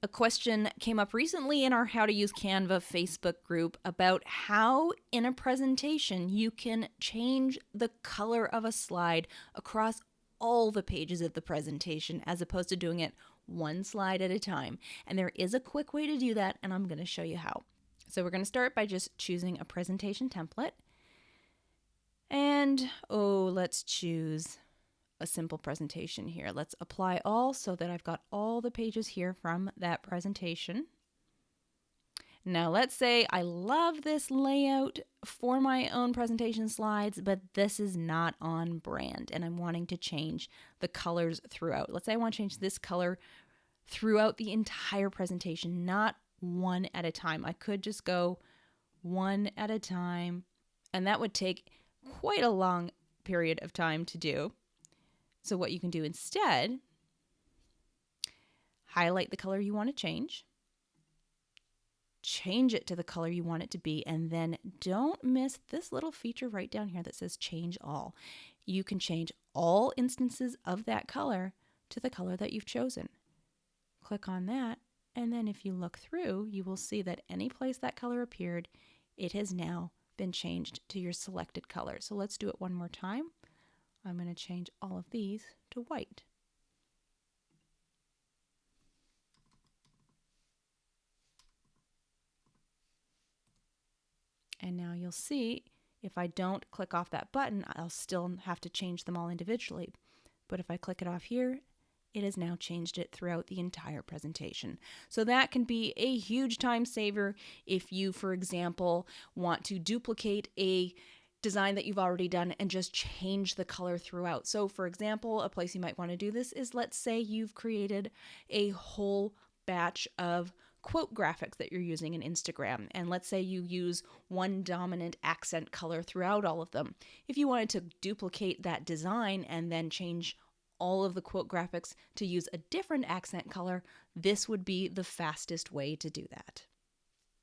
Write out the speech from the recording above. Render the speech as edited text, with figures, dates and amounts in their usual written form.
A question came up recently in our How to Use Canva Facebook group about how in a presentation you can change the color of a slide across all the pages of the presentation as opposed to doing it one slide at a time. And there is a quick way to do that, and I'm going to show you how. So we're going to start by just choosing a presentation template. And let's choose a simple presentation here. Let's apply all so that I've got all the pages here from that presentation. Now let's say I love this layout for my own presentation slides, but this is not on brand and I'm wanting to change the colors throughout. Let's say I want to change this color throughout the entire presentation, not one at a time. I could just go one at a time, and that would take quite a long period of time to do. So what you can do instead, highlight the color you want to change it to the color you want it to be, and then don't miss this little feature right down here that says change all. You can change all instances of that color to the color that you've chosen. Click on that, and then if you look through, you will see that any place that color appeared, it has now been changed to your selected color. So let's do it one more time. I'm going to change all of these to white. And now you'll see if I don't click off that button, I'll still have to change them all individually. But if I click it off here, it has now changed it throughout the entire presentation. So that can be a huge time saver if you, for example, want to duplicate a design that you've already done and just change the color throughout. So for example, a place you might want to do this is, let's say you've created a whole batch of quote graphics that you're using in Instagram, and let's say you use one dominant accent color throughout all of them. If you wanted to duplicate that design and then change all of the quote graphics to use a different accent color, this would be the fastest way to do that.